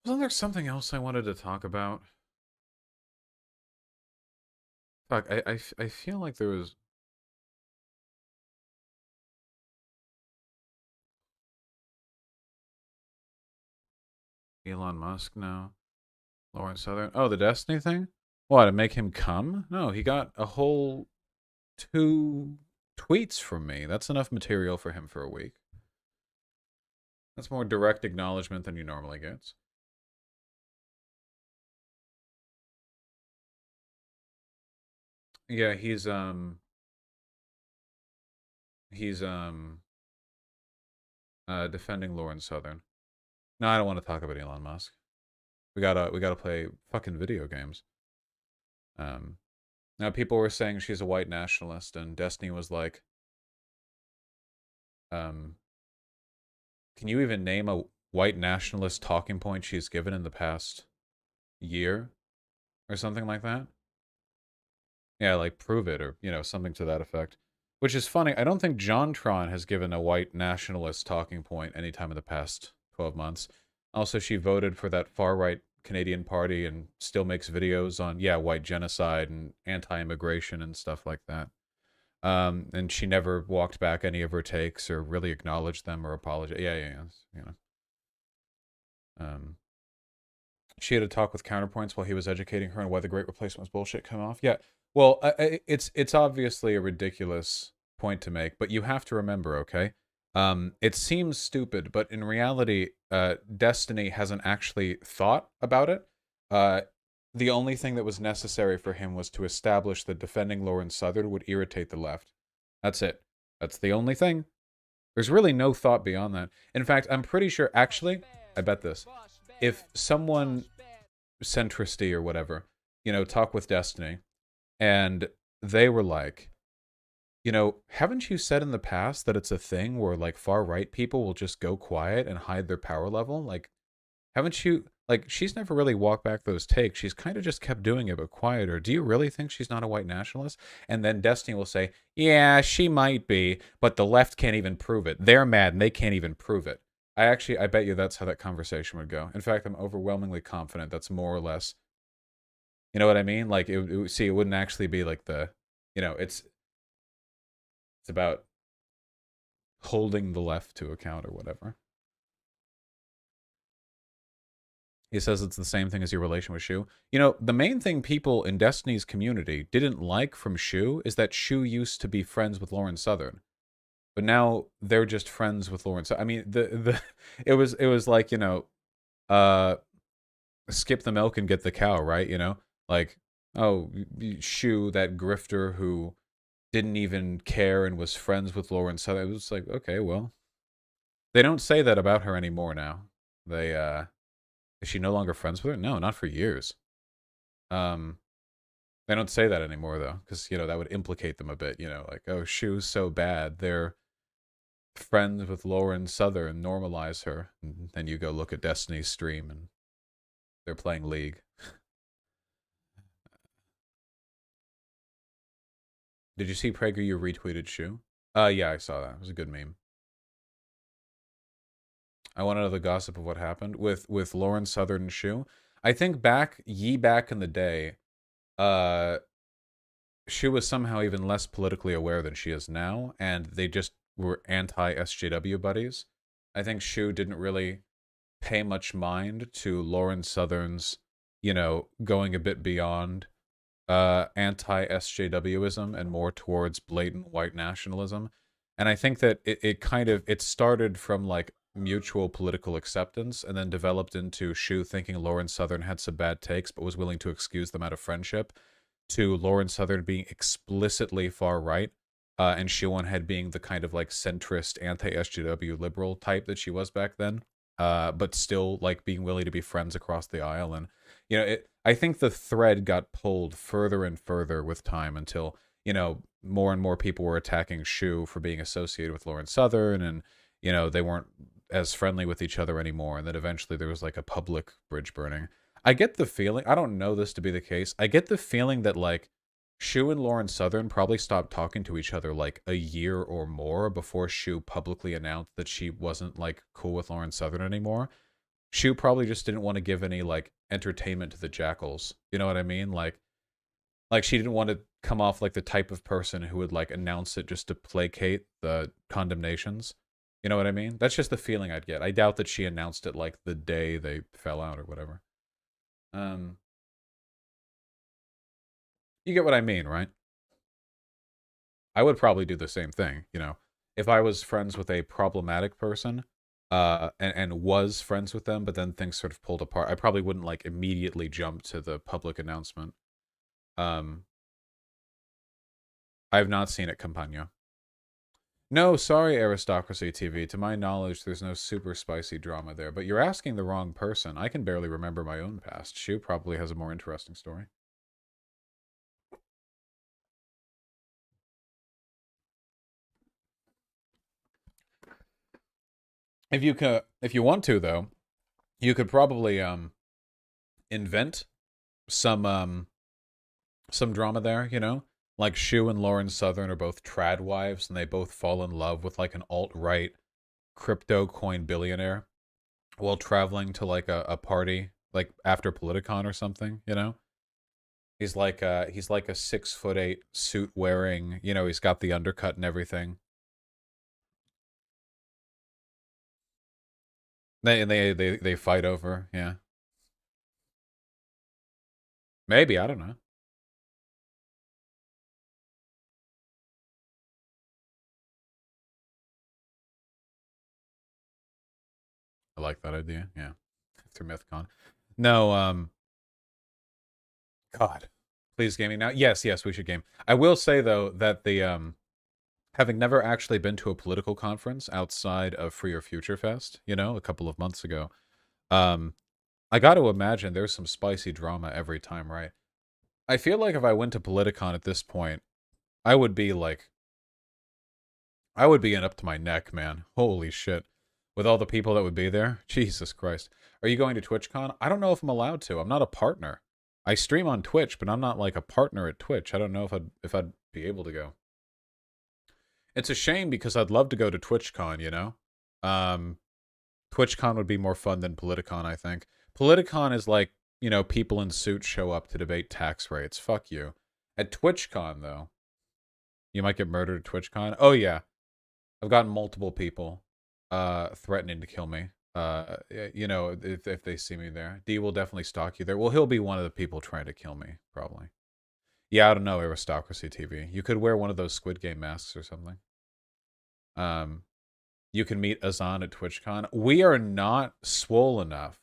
Wasn't there something else I wanted to talk about? Fuck, I feel like there was Elon Musk now. Lawrence Southern. Oh, the Destiny thing? What, to make him come? No, he got a whole 2 tweets from me. That's enough material for him for a week. That's more direct acknowledgement than you normally get. Yeah, he's defending Lawrence Southern. No, I don't want to talk about Elon Musk. We gotta play fucking video games. Um Now people were saying she's a white nationalist, and Destiny was like, um, can you even name a white nationalist talking point she's given in the past year or something like that? Yeah, like prove it or, something to that effect. Which is funny. I don't think JonTron has given a white nationalist talking point anytime in the past 12 months. Also, she voted for that far right Canadian party and still makes videos on, yeah, white genocide and anti immigration and stuff like that. And she never walked back any of her takes or really acknowledged them or apologized. Yeah, yeah, yeah. Um, she had a talk with Counterpoints while he was educating her on why the Great Replacement was bullshit. Come off, yeah. Well, it's obviously a ridiculous point to make, but you have to remember, okay? It seems stupid, but in reality, Destiny hasn't actually thought about it. Uh, the only thing that was necessary for him was to establish that defending Lawrence Southern would irritate the left. That's it. That's the only thing. There's really no thought beyond that. In fact, I'm pretty sure, actually, I bet this. If someone centristy or whatever, talk with Destiny, and they were like, haven't you said in the past that it's a thing where like far right people will just go quiet and hide their power level? Like, haven't you, like, she's never really walked back those takes. She's kind of just kept doing it, but quieter. Do you really think she's not a white nationalist? And then Destiny will say, yeah, she might be, but the left can't even prove it. They're mad and they can't even prove it. I bet you that's how that conversation would go. In fact, I'm overwhelmingly confident that's more or less, you know what I mean? Like, see, it wouldn't actually be like it's about holding the left to account or whatever. He says it's the same thing as your relation with Shu. The main thing people in Destiny's community didn't like from Shu is that Shu used to be friends with Lauren Southern, but now they're just friends with Lauren. I mean, the it was like uh, skip the milk and get the cow, right? Like, oh, Shu, that grifter who didn't even care and was friends with Lauren Southern. It was like, okay, well, they don't say that about her anymore now. They Is she no longer friends with her? No, not for years. Um, they don't say that anymore though, because that would implicate them a bit. Like, oh, Shu's so bad, they're friends with Lauren Southern, normalize her. And then you go look at Destiny's stream, and they're playing League. Did you see Prager? You retweeted Shu. Yeah, I saw that. It was a good meme. I want to know the gossip of what happened with Lauren Southern and Shu. I think back in the day, uh, she was somehow even less politically aware than she is now, and they just were anti SJW buddies. I think Shu didn't really pay much mind to Lauren Southern's, going a bit beyond anti SJWism and more towards blatant white nationalism. And I think that it kind of it started from like mutual political acceptance and then developed into Shu thinking Lauren Southern had some bad takes but was willing to excuse them out of friendship, to Lauren Southern being explicitly far right, and Shiwan Head being the kind of like centrist anti-SJW liberal type that she was back then, but still like being willing to be friends across the aisle. And I think the thread got pulled further and further with time until more and more people were attacking Shu for being associated with Lauren Southern, and they weren't as friendly with each other anymore. And then eventually there was like a public bridge burning. I get the feeling, I don't know this to be the case, I get the feeling that like Shu and Lauren Southern probably stopped talking to each other like a year or more before Shu publicly announced that she wasn't like cool with Lauren Southern anymore. Shu probably just didn't want to give any like entertainment to the jackals. You know what I mean? Like she didn't want to come off like the type of person who would like announce it just to placate the condemnations. You know what I mean? That's just the feeling I'd get. I doubt that she announced it like the day they fell out or whatever. Um, you get what I mean, right? I would probably do the same thing, you know. If I was friends with a problematic person, and was friends with them, but then things sort of pulled apart, I probably wouldn't like immediately jump to the public announcement. Um, I have not seen it, Campagna. No, sorry, Aristocracy TV. To my knowledge, there's no super spicy drama there, but you're asking the wrong person. I can barely remember my own past. Shu probably has a more interesting story. If you want to, though, you could probably invent some some drama there, you know? Like Shu and Lauren Southern are both trad wives and they both fall in love with like an alt-right crypto coin billionaire while traveling to like a party like after Politicon or something, you know? He's like a 6'8" suit wearing, you know, he's got the undercut and everything. They fight over, yeah. Maybe, I don't know. I like that idea, yeah. Through MythCon. No, God. Please gaming now. Yes, yes, we should game. I will say though that the having never actually been to a political conference outside of Free or Future Fest, you know, a couple of months ago, um, I got to imagine there's some spicy drama every time, right? I feel like if I went to Politicon at this point, I would be like, I would be in up to my neck, man. Holy shit. With all the people that would be there. Jesus Christ. Are you going to TwitchCon? I don't know if I'm allowed to. I'm not a partner. I stream on Twitch, but I'm not like a partner at Twitch. I don't know if I'd be able to go. It's a shame because I'd love to go to TwitchCon, you know? Um, TwitchCon would be more fun than Politicon, I think. Politicon is like, you know, people in suits show up to debate tax rates. Fuck you. At TwitchCon, though, you might get murdered at TwitchCon. Oh, yeah. I've gotten multiple people threatening to kill me. You know, if they see me there. D will definitely stalk you there. Well, he'll be one of the people trying to kill me, probably. Yeah, I don't know, Aristocracy TV. You could wear one of those Squid Game masks or something. Um, you can meet Azan at TwitchCon. We are not swole enough